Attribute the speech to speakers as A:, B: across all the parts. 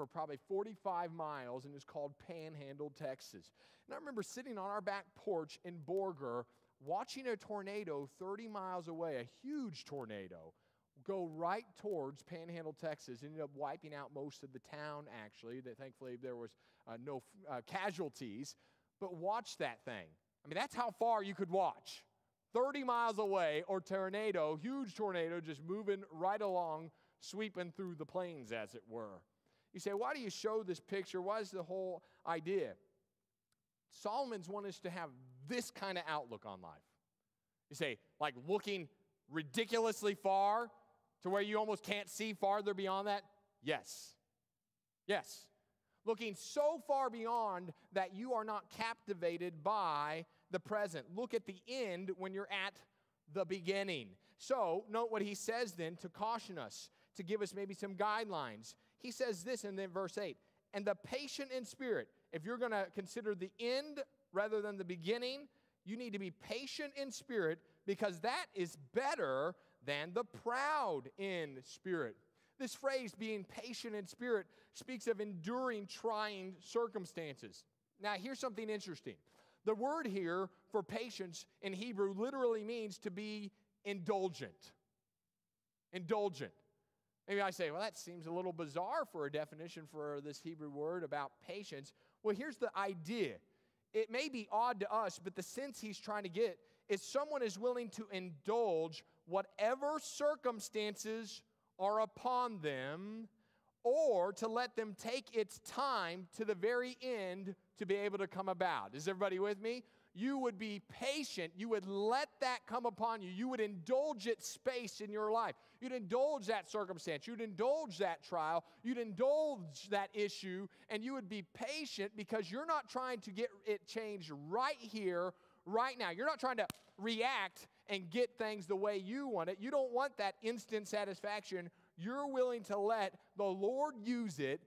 A: for probably 45 miles, and it's called Panhandle, Texas. And I remember sitting on our back porch in Borger, watching a tornado 30 miles away, a huge tornado, go right towards Panhandle, Texas. Ended up wiping out most of the town, actually. Thankfully, there was no casualties. But watch that thing. I mean, that's how far you could watch. 30 miles away, or tornado, huge tornado, just moving right along, sweeping through the plains, as it were. You say, why do you show this picture? What is the whole idea? Solomon's wanting us to have this kind of outlook on life. You say, like looking ridiculously far to where you almost can't see farther beyond that? Yes. Yes. Looking so far beyond that you are not captivated by the present. Look at the end when you're at the beginning. So, note what he says then to caution us, to give us maybe some guidelines. He says this in verse 8, and the patient in spirit. If you're going to consider the end rather than the beginning, you need to be patient in spirit, because that is better than the proud in spirit. This phrase, being patient in spirit, speaks of enduring trying circumstances. Now, here's something interesting. The word here for patience in Hebrew literally means to be indulgent. Indulgent. Maybe I say, well, that seems a little bizarre for a definition for this Hebrew word about patience. Well, here's the idea. It may be odd to us, but the sense he's trying to get is someone is willing to indulge whatever circumstances are upon them, or to let them take its time to the very end to be able to come about. Is everybody with me? You would be patient. You would let that come upon you. You would indulge its space in your life. You'd indulge that circumstance. You'd indulge that trial. You'd indulge that issue, and you would be patient because you're not trying to get it changed right here, right now. You're not trying to react and get things the way you want it. You don't want that instant satisfaction. You're willing to let the Lord use it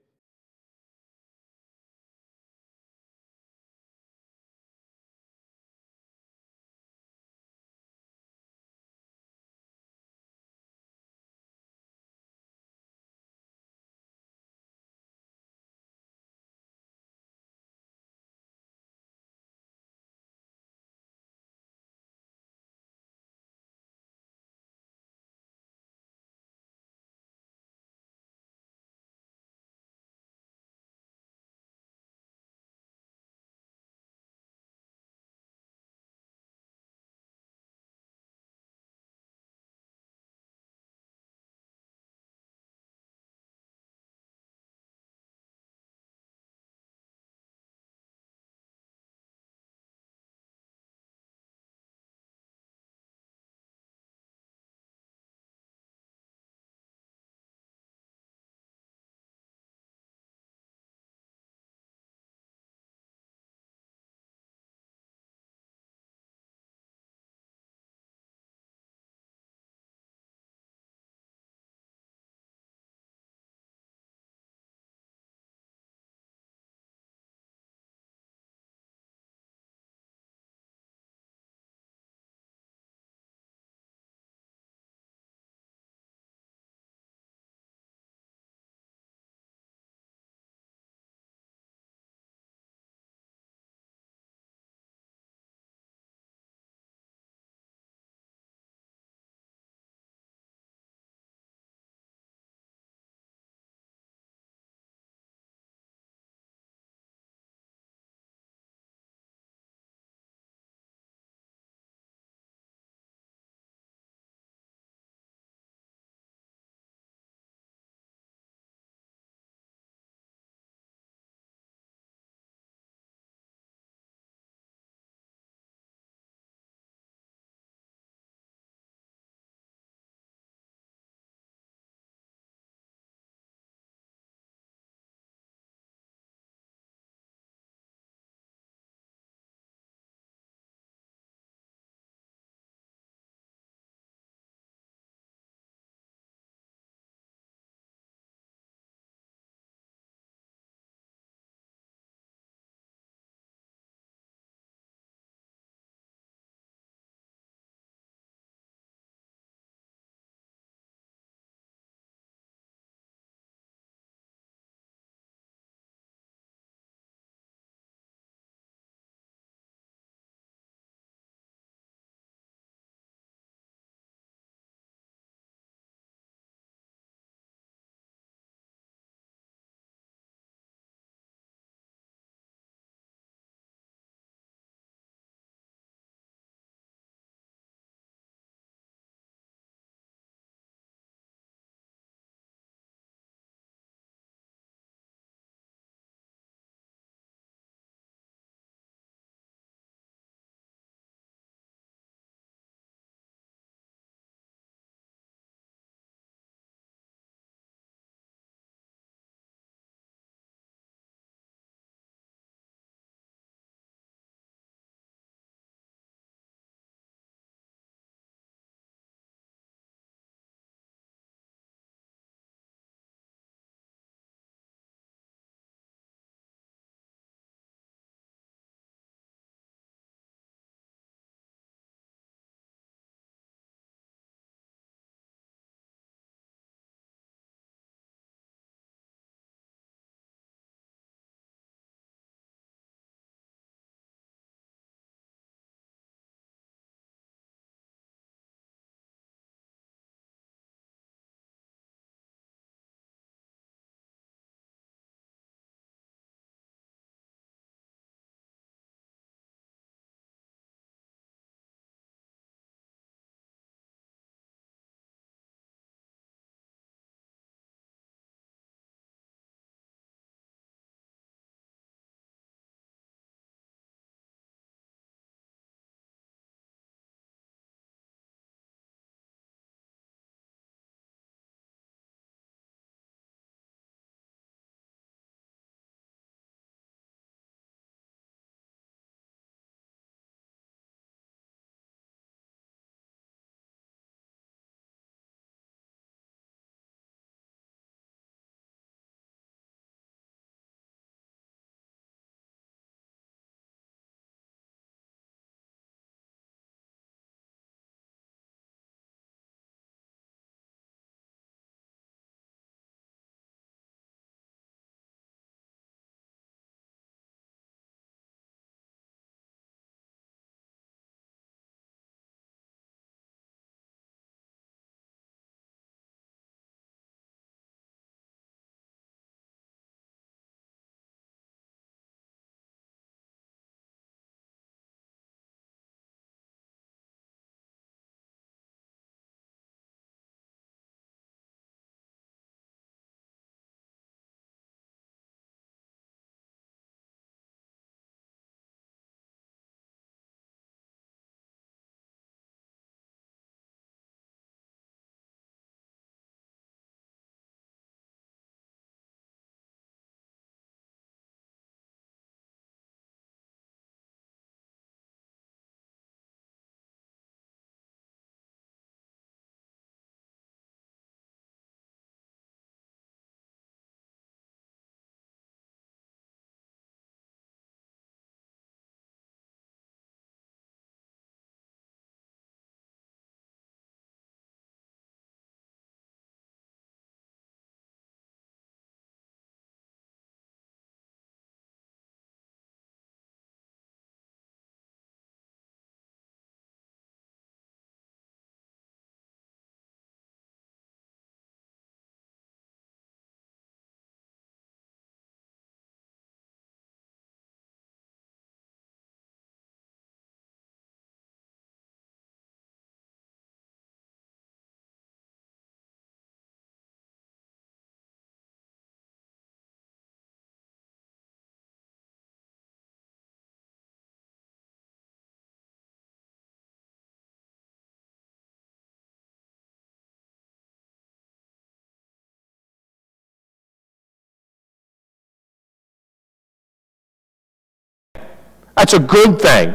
A: That's a good thing.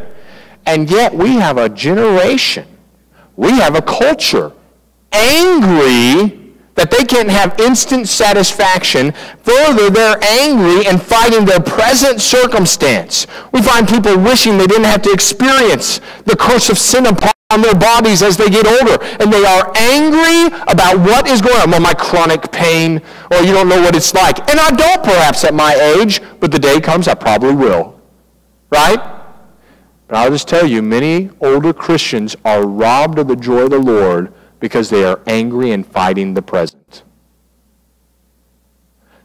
A: And yet we have a generation, we have a culture, angry that they can't have instant satisfaction. Further, they're angry and fighting their present circumstance. We find people wishing they didn't have to experience the curse of sin upon their bodies as they get older. And they are angry about what is going on. Well, my chronic pain, or you don't know what it's like. And I don't perhaps at my age, but the day comes I probably will. Right? But I'll just tell you, many older Christians are robbed of the joy of the Lord because they are angry and fighting the present.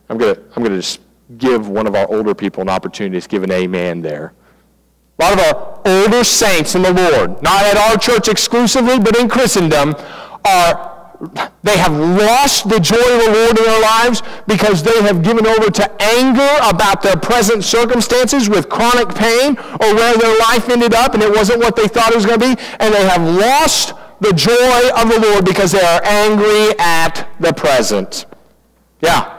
A: I'm going to just give one of our older people an opportunity to give an amen there. A lot of our older saints in the Lord, not at our church exclusively, but in Christendom, they have lost the joy of the Lord in their lives because they have given over to anger about their present circumstances with chronic pain or where their life ended up and it wasn't what they thought it was going to be, and they have lost the joy of the Lord because they are angry at the present. Yeah.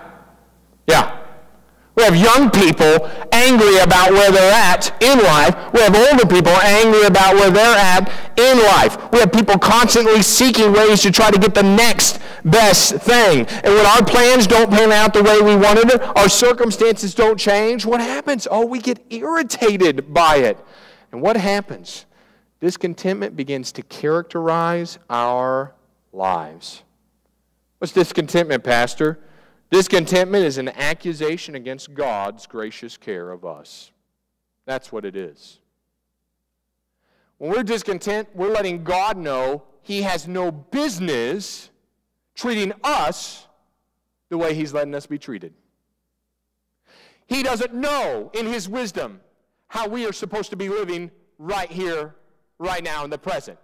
A: We have young people angry about where they're at in life. We have older people angry about where they're at in life. We have people constantly seeking ways to try to get the next best thing. And when our plans don't pan out the way we wanted it, our circumstances don't change, what happens? Oh, we get irritated by it. And what happens? Discontentment begins to characterize our lives. What's discontentment, Pastor? Discontentment is an accusation against God's gracious care of us. That's what it is. When we're discontent, we're letting God know He has no business treating us the way He's letting us be treated. He doesn't know in His wisdom how we are supposed to be living right here, right now in the present.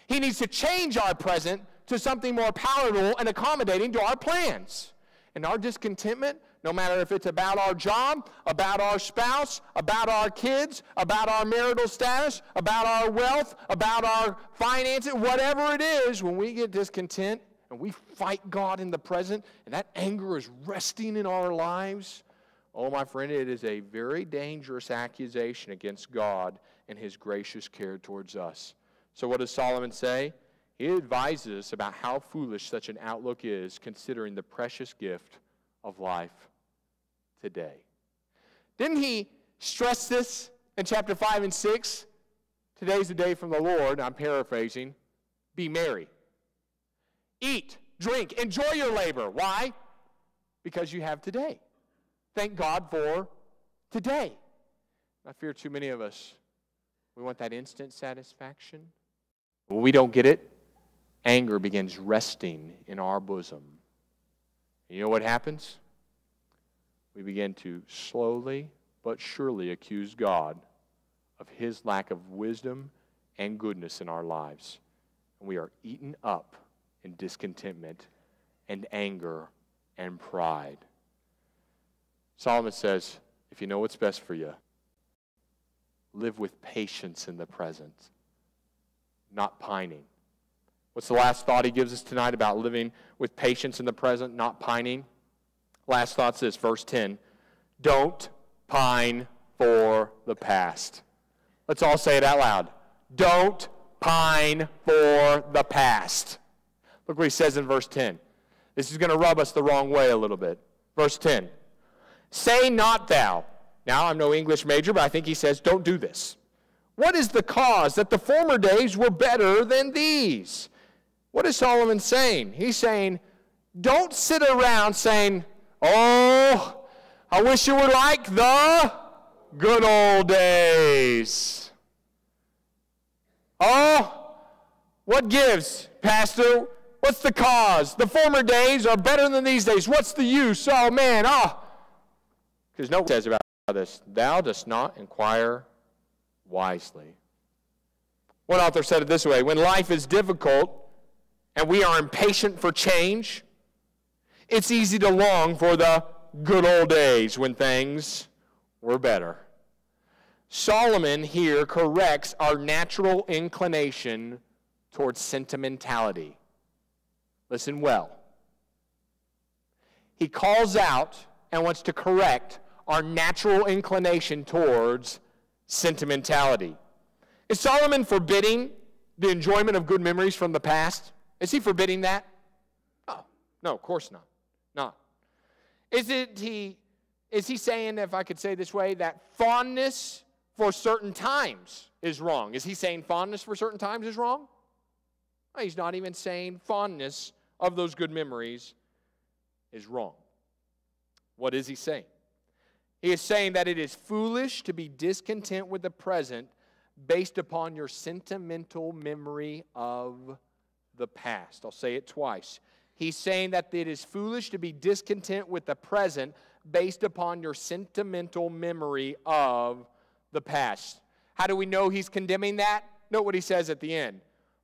A: He needs to change our present to something more palatable and accommodating to our plans. And our discontentment, no matter if it's about our job, about our spouse, about our kids, about our marital status, about our wealth, about our finances, whatever it is, when we get discontent and we fight God in the present and that anger is resting in our lives, oh, my friend, it is a very dangerous accusation against God and His gracious care towards us. So what does Solomon say? He advises us about how foolish such an outlook is, considering the precious gift of life today. Didn't he stress this in chapter 5 and 6? Today's the day from the Lord, I'm paraphrasing. Be merry. Eat, drink, enjoy your labor. Why? Because you have today. Thank God for today. I fear too many of us, we want that instant satisfaction. When we don't get it, anger begins resting in our bosom. And you know what happens? We begin to slowly but surely accuse God of His lack of wisdom and goodness in our lives. And we are eaten up in discontentment and anger and pride. Solomon says, if you know what's best for you, live with patience in the present, not pining. What's the last thought he gives us tonight about living with patience in the present, not pining? Last thought's this, verse 10. Don't pine for the past. Let's all say it out loud. Don't pine for the past. Look what he says in verse 10. This is going to rub us the wrong way a little bit. Verse 10. Say not thou. Now, I'm no English major, but I think he says, don't do this. What is the cause that the former days were better than these? What is Solomon saying? He's saying, don't sit around saying, oh, I wish it were like the good old days. Oh, what gives, Pastor? What's the cause? The former days are better than these days. What's the use? Oh, man, Because no one says about this, thou dost not inquire wisely. One author said it this way, when life is difficult and we are impatient for change, it's easy to long for the good old days when things were better. Solomon here corrects our natural inclination towards sentimentality. Listen well. He calls out and wants to correct our natural inclination towards sentimentality. Is Solomon forbidding the enjoyment of good memories from the past? Is he forbidding that? Oh, no, of course not. Not. Is he saying, if I could say this way, that fondness for certain times is wrong? Is he saying fondness for certain times is wrong? No, he's not even saying fondness of those good memories is wrong. What is he saying? He is saying that it is foolish to be discontent with the present based upon your sentimental memory of the past. I'll say it twice. He's saying that it is foolish to be discontent with the present based upon your sentimental memory of the past. How do we know he's condemning that? Note what he says at the end.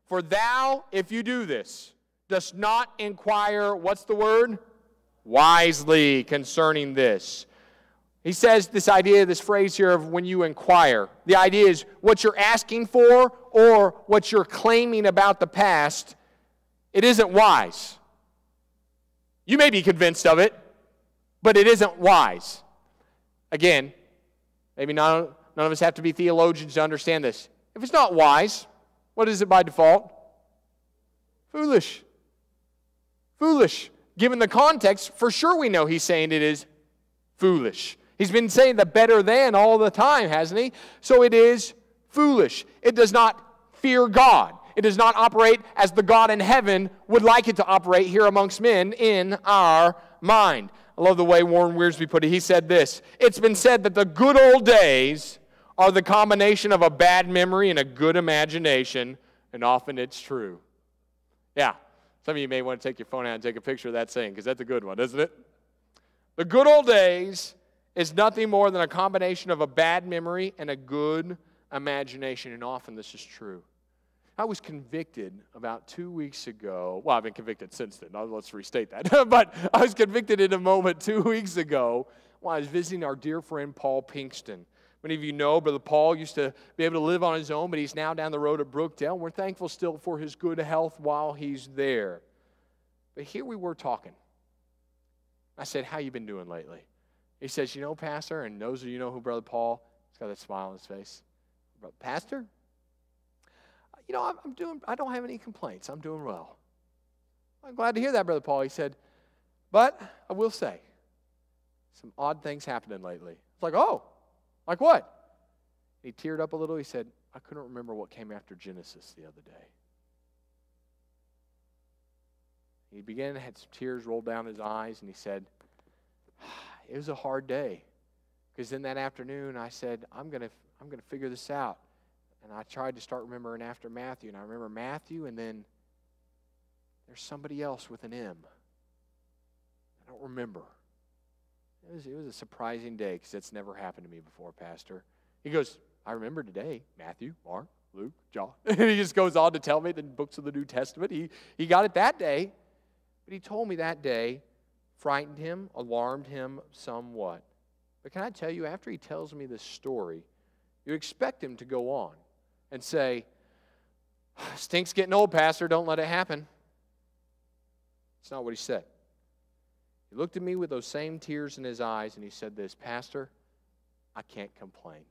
A: For thou, if you do this, dost not inquire, what's the word? Wisely concerning this. He says this idea, this phrase here of when you inquire. The idea is what you're asking for or what you're claiming about the past, it isn't wise. You may be convinced of it, but it isn't wise. Again, maybe none of us have to be theologians to understand this. If it's not wise, what is it by default? Foolish. Foolish. Given the context, for sure we know he's saying it is foolish. He's been saying the better than all the time, hasn't he? So it is foolish. It does not fear God. It does not operate as the God in heaven would like it to operate here amongst men in our mind. I love the way Warren Wiersbe put it. He said this, it's been said that the good old days are the combination of a bad memory and a good imagination, and often it's true. Yeah, some of you may want to take your phone out and take a picture of that saying, because that's a good one, isn't it? The good old days is nothing more than a combination of a bad memory and a good imagination, and often this is true. I was convicted about 2 weeks ago. Well, I've been convicted since then. Let's restate that. But I was convicted in a moment 2 weeks ago when I was visiting our dear friend Paul Pinkston. Many of you know Brother Paul used to be able to live on his own, but he's now down the road at Brookdale. We're thankful still for his good health while he's there. But here we were talking. I said, how you been doing lately? He says, you know, Pastor, and those of you know who Brother Paul, he's got that smile on his face. Pastor? You know, I don't have any complaints. I'm doing well. I'm glad to hear that, Brother Paul. He said, but I will say, some odd things happening lately. It's like, oh, like what? He teared up a little. He said, I couldn't remember what came after Genesis the other day. He began, had some tears roll down his eyes, and he said, it was a hard day. Because in that afternoon, I said, I'm gonna figure this out. And I tried to start remembering after Matthew, and I remember Matthew, and then there's somebody else with an M. I don't remember. It was a surprising day, because that's never happened to me before, Pastor. He goes, I remember today, Matthew, Mark, Luke, John. And he just goes on to tell me the books of the New Testament. He got it that day, but he told me that day frightened him, alarmed him somewhat. But can I tell you, after he tells me this story, you expect him to go on and say, stink's getting old, Pastor, don't let it happen. It's not what he said. He looked at me with those same tears in his eyes, and he said this, Pastor, I can't complain.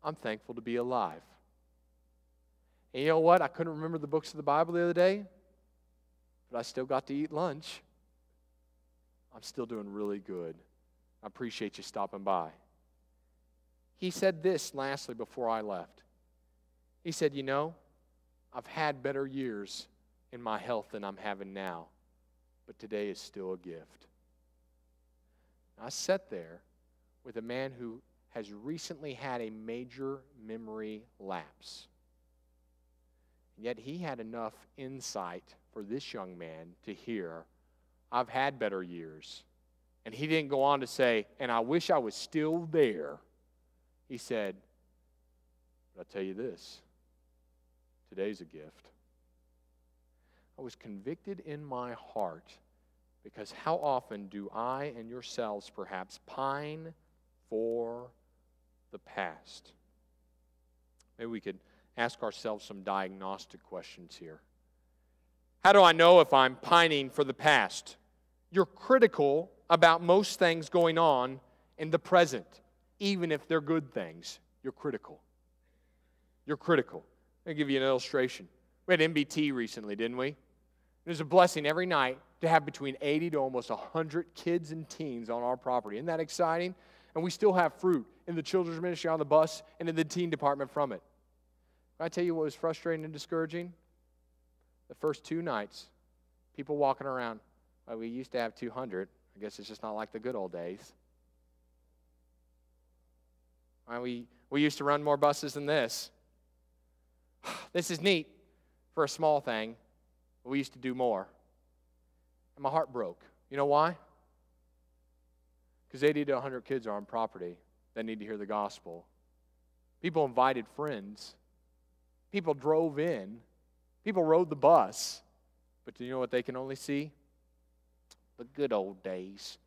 A: I'm thankful to be alive. And you know what? I couldn't remember the books of the Bible the other day, but I still got to eat lunch. I'm still doing really good. I appreciate you stopping by. He said this lastly before I left. He said, you know, I've had better years in my health than I'm having now, but today is still a gift. I sat there with a man who has recently had a major memory lapse. And yet he had enough insight for this young man to hear, I've had better years. And he didn't go on to say, and I wish I was still there. He said, but I'll tell you this, today's a gift. I was convicted in my heart because how often do I and yourselves perhaps pine for the past? Maybe we could ask ourselves some diagnostic questions here. How do I know if I'm pining for the past? You're critical about most things going on in the present, even if they're good things. you're critical. You're critical. I'll give you an illustration. We had MBT recently, didn't we? It was a blessing every night to have between 80 to almost 100 kids and teens on our property. Isn't that exciting? And we still have fruit in the children's ministry on the bus and in the teen department from it. Can I tell you what was frustrating and discouraging? The first 2 nights, people walking around, well, we used to have 200. I guess it's just not like the good old days. We used to run more buses than this. This is neat for a small thing, but we used to do more. And my heart broke. You know why? Because 80 to 100 kids are on property that need to hear the gospel. People invited friends. People drove in. People rode the bus. But do you know what they can only see? The good old days.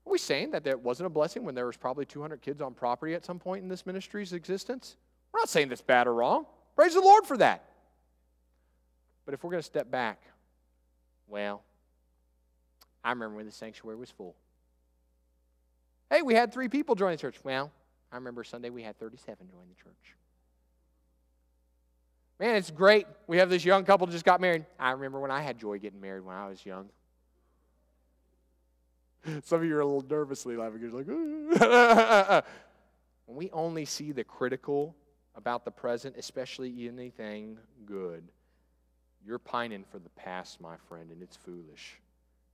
A: Are we saying that there wasn't a blessing when there was probably 200 kids on property at some point in this ministry's existence? We're not saying that's bad or wrong. Praise the Lord for that. But if we're going to step back, well, I remember when the sanctuary was full. Hey, we had 3 people join the church. Well, I remember Sunday we had 37 join the church. Man, it's great. We have this young couple just got married. I remember when I had joy getting married when I was young. Some of you are a little nervously laughing. You're like, ooh. When we only see the critical about the present, especially anything good, you're pining for the past, my friend, and it's foolish.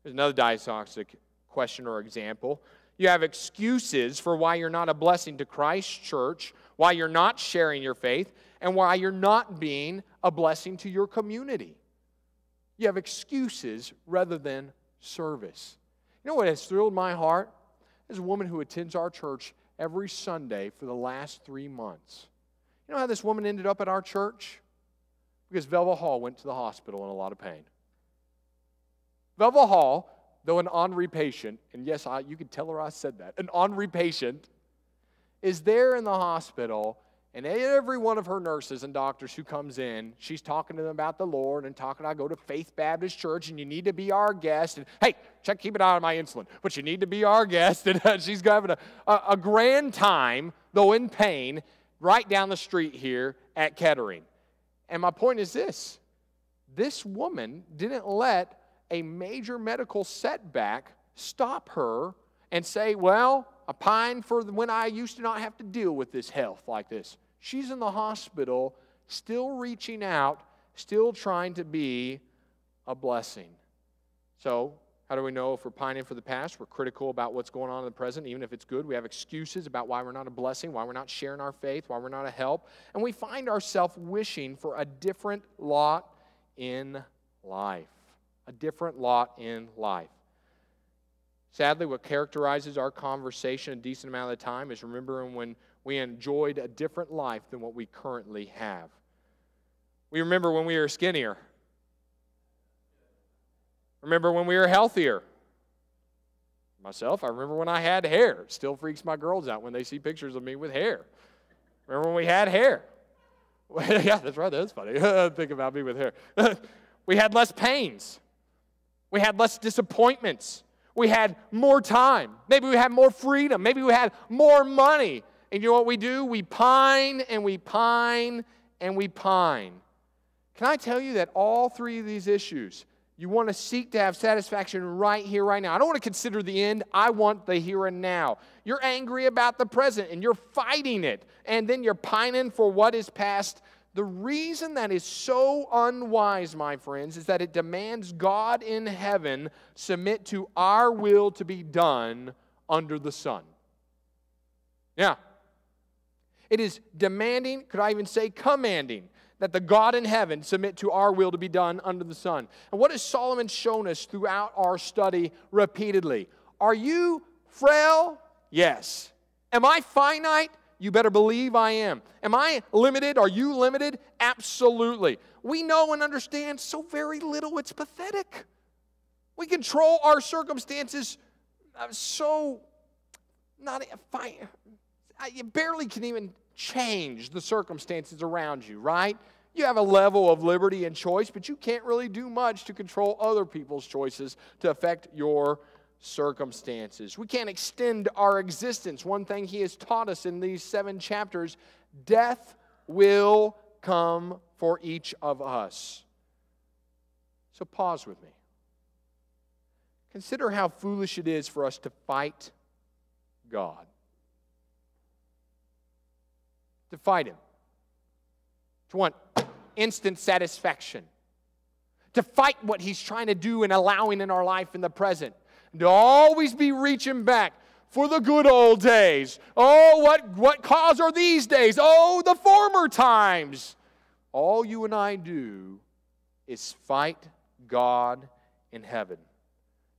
A: There's another diagnostic question or example. You have excuses for why you're not a blessing to Christ's church, why you're not sharing your faith, and why you're not being a blessing to your community. You have excuses rather than service. You know what has thrilled my heart? There's a woman who attends our church every Sunday for the last 3 months. You know how this woman ended up at our church? Because Velva Hall went to the hospital in a lot of pain. Velva Hall, though an honorary patient, and yes, you can tell her I said that, an honorary patient, is there in the hospital, and every one of her nurses and doctors who comes in, she's talking to them about the Lord and talking, I go to Faith Baptist Church, and you need to be our guest, and hey, keep an eye on my insulin, but you need to be our guest, and she's having a grand time, though in pain, right down the street here at Kettering. And my point is this woman didn't let a major medical setback stop her and say, well, I pine for when I used to not have to deal with this health like this. She's in the hospital, still reaching out, still trying to be a blessing. So, how do we know if we're pining for the past? We're critical about what's going on in the present, even if it's good. We have excuses about why we're not a blessing, why we're not sharing our faith, why we're not a help. And we find ourselves wishing for a different lot in life. A different lot in life. Sadly, what characterizes our conversation a decent amount of the time is remembering when we enjoyed a different life than what we currently have. We remember when we were skinnier. Remember when we were healthier. Myself, I remember when I had hair. It still freaks my girls out when they see pictures of me with hair. Remember when we had hair? Yeah, that's right. That's funny. Think about me with hair. We had less pains. We had less disappointments. We had more time. Maybe we had more freedom. Maybe we had more money. And you know what we do? We pine and we pine and we pine. Can I tell you that all 3 of these issues, you want to seek to have satisfaction right here, right now. I don't want to consider the end. I want the here and now. You're angry about the present and you're fighting it. And then you're pining for what is past. The reason that is so unwise, my friends, is that it demands God in heaven submit to our will to be done under the sun. Yeah. It is demanding, could I even say commanding, that the God in heaven submit to our will to be done under the sun. And what has Solomon shown us throughout our study repeatedly? Are you frail? Yes. Am I finite? You better believe I am. Am I limited? Are you limited? Absolutely. We know and understand so very little, it's pathetic. We control our circumstances you barely can even change the circumstances around you, right? You have a level of liberty and choice, but you can't really do much to control other people's choices to affect your circumstances. We can't extend our existence. One thing he has taught us in these 7 chapters, death will come for each of us. So pause with me. Consider how foolish it is for us to fight God. To fight Him. To want instant satisfaction. To fight what He's trying to do and allowing in our life in the present. And to always be reaching back for the good old days. Oh, what cause are these days? Oh, the former times. All you and I do is fight God in heaven.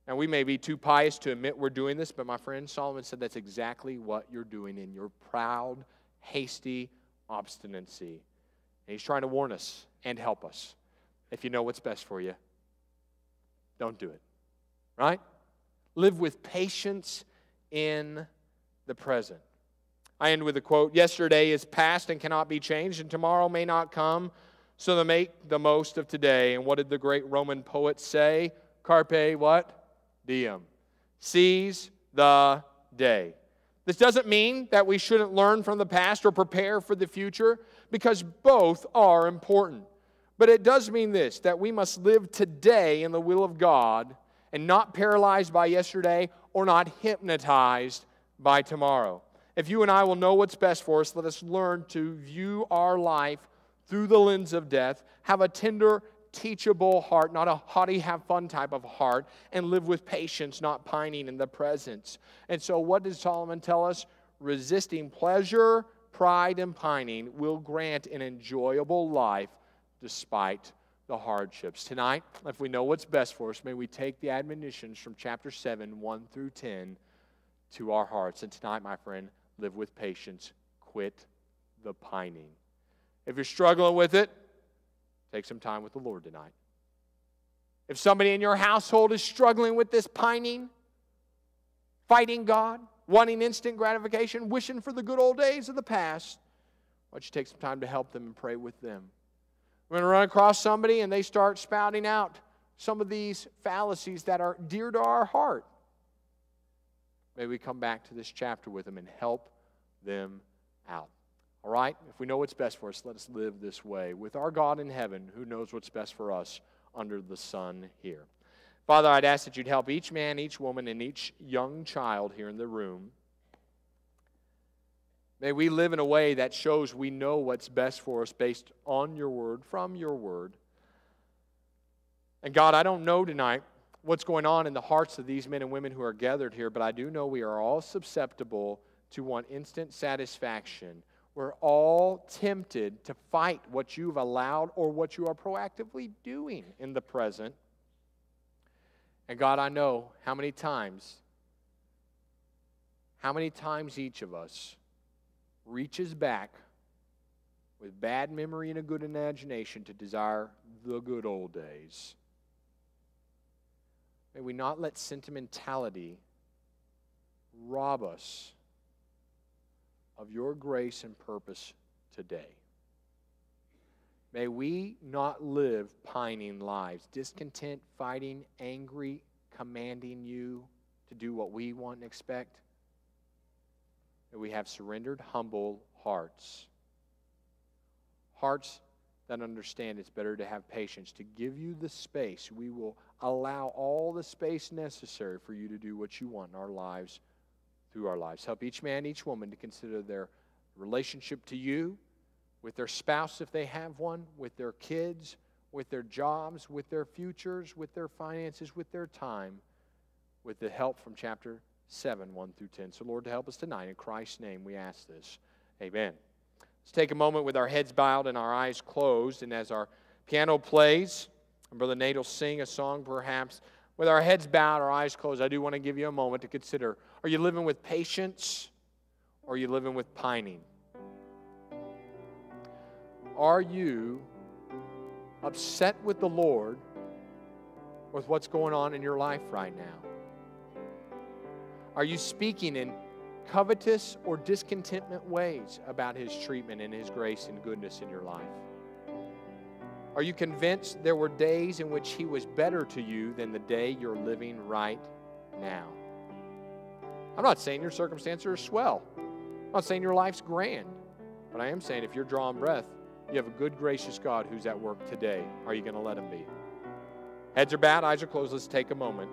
A: Now, we may be too pious to admit we're doing this, but my friend Solomon said that's exactly what you're doing in your proud, hasty obstinacy. And he's trying to warn us and help us. If you know what's best for you, don't do it. Right? Live with patience in the present. I end with a quote, "Yesterday is past and cannot be changed, and tomorrow may not come, so to make the most of today." And what did the great Roman poet say? Carpe what? Diem. Seize the day. This doesn't mean that we shouldn't learn from the past or prepare for the future, because both are important. But it does mean this, that we must live today in the will of God and not paralyzed by yesterday or not hypnotized by tomorrow. If you and I will know what's best for us, let us learn to view our life through the lens of death, have a tender, teachable heart, not a haughty, have-fun type of heart, and live with patience, not pining in the presence. And so what does Solomon tell us? Resisting pleasure, pride, and pining will grant an enjoyable life despite the hardships. Tonight, if we know what's best for us, may we take the admonitions from chapter 7, 1 through 10 to our hearts. And tonight, my friend, live with patience. Quit the pining. If you're struggling with it, take some time with the Lord tonight. If somebody in your household is struggling with this pining, fighting God, wanting instant gratification, wishing for the good old days of the past, why don't you take some time to help them and pray with them? We're going to run across somebody and they start spouting out some of these fallacies that are dear to our heart. May we come back to this chapter with them and help them out. All right? If we know what's best for us, let us live this way with our God in heaven who knows what's best for us under the sun here. Father, I'd ask that you'd help each man, each woman, and each young child here in the room. May we live in a way that shows we know what's best for us based on your word, from your word. And God, I don't know tonight what's going on in the hearts of these men and women who are gathered here, but I do know we are all susceptible to want instant satisfaction. We're all tempted to fight what you've allowed or what you are proactively doing in the present. And God, I know how many times each of us reaches back with bad memory and a good imagination to desire the good old days. May we not let sentimentality rob us of your grace and purpose today. May we not live pining lives, discontent, fighting, angry, commanding you to do what we want and expect. May we have surrendered, humble hearts. Hearts that understand it's better to have patience, to give you the space. We will allow all the space necessary for you to do what you want in our lives, through our lives. Help each man, each woman to consider their relationship to you, with their spouse if they have one, with their kids, with their jobs, with their futures, with their finances, with their time, with the help from chapter 7, 1 through 10. So Lord, to help us tonight, in Christ's name we ask this. Amen. Let's take a moment with our heads bowed and our eyes closed, and as our piano plays, and Brother Nate will sing a song perhaps, with our heads bowed, our eyes closed, I do want to give you a moment to consider, are you living with patience or are you living with pining? Are you upset with the Lord with what's going on in your life right now? Are you speaking in covetous or discontentment ways about His treatment and His grace and goodness in your life? Are you convinced there were days in which He was better to you than the day you're living right now. I'm not saying your circumstances are swell. I'm not saying your life's grand. But I am saying if you're drawing breath, you have a good, gracious God who's at work today. Are you going to let him be? Heads are bowed, eyes are closed. Let's take a moment.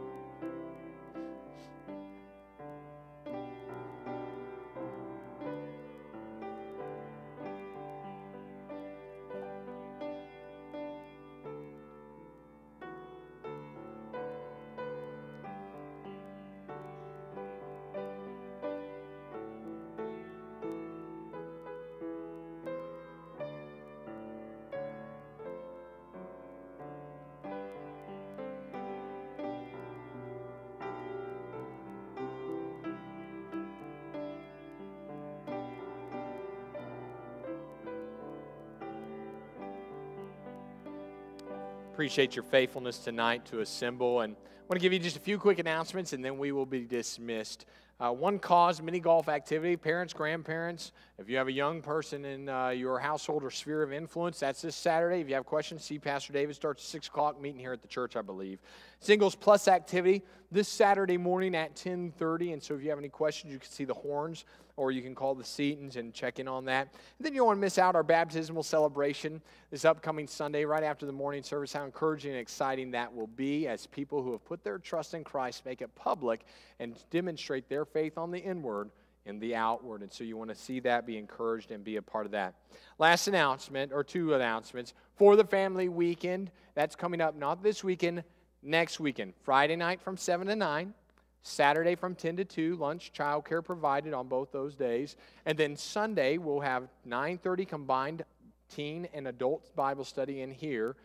A: Appreciate your faithfulness tonight to assemble. And I want to give you just a few quick announcements, and then we will be dismissed. One cause, mini golf activity. Parents, grandparents, if you have a young person in your household or sphere of influence, that's this Saturday. If you have questions, see Pastor David. Starts at 6 o'clock, meeting here at the church, I believe. Singles Plus activity this Saturday morning at 10:30. And so if you have any questions, you can see the horns, or you can call the Seatons and check in on that. And then you don't want to miss out our baptismal celebration this upcoming Sunday right after the morning service. How encouraging and exciting that will be as people who have put their trust in Christ make it public and demonstrate their faith on the inward and the outward. And so you want to see that, be encouraged, and be a part of that. Last announcement, or two announcements, for the family weekend. That's coming up not this weekend, next weekend. Friday night from 7 to 9. Saturday from 10 to 2, lunch, childcare provided on both those days. And then Sunday, we'll have 9:30 combined teen and adult Bible study in here.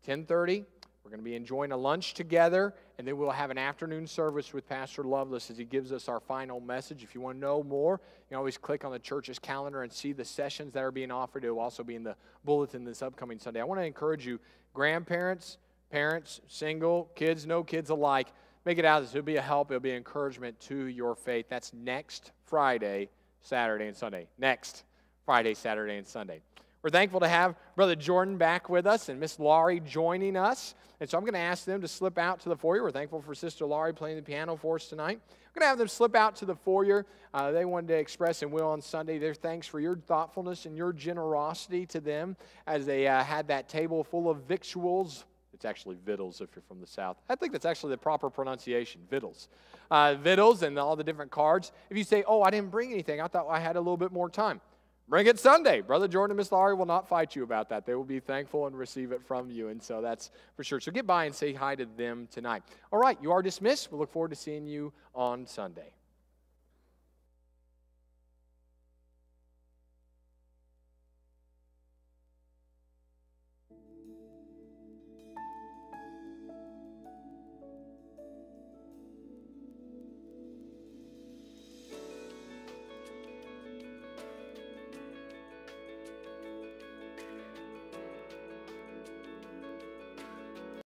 A: 10:30, we're going to be enjoying a lunch together, and then we'll have an afternoon service with Pastor Lovelace as he gives us our final message. If you want to know more, you can always click on the church's calendar and see the sessions that are being offered. It will also be in the bulletin this upcoming Sunday. I want to encourage you, grandparents, parents, single, kids, no kids alike, make it out. It'll be a help. It'll be an encouragement to your faith. That's next Friday, Saturday, and Sunday. Next Friday, Saturday, and Sunday. We're thankful to have Brother Jordan back with us and Miss Laurie joining us. And so I'm going to ask them to slip out to the foyer. We're thankful for Sister Laurie playing the piano for us tonight. We're going to have them slip out to the foyer. They wanted to express and will on Sunday their thanks for your thoughtfulness and your generosity to them as they had that table full of victuals. It's actually victuals if you're from the South. I think that's actually the proper pronunciation, victuals. Victuals and all the different cards. If you say, oh, I didn't bring anything, I thought I had a little bit more time. Bring it Sunday. Brother Jordan and Miss Laurie will not fight you about that. They will be thankful and receive it from you, and so that's for sure. So get by and say hi to them tonight. All right, you are dismissed. We look forward to seeing you on Sunday.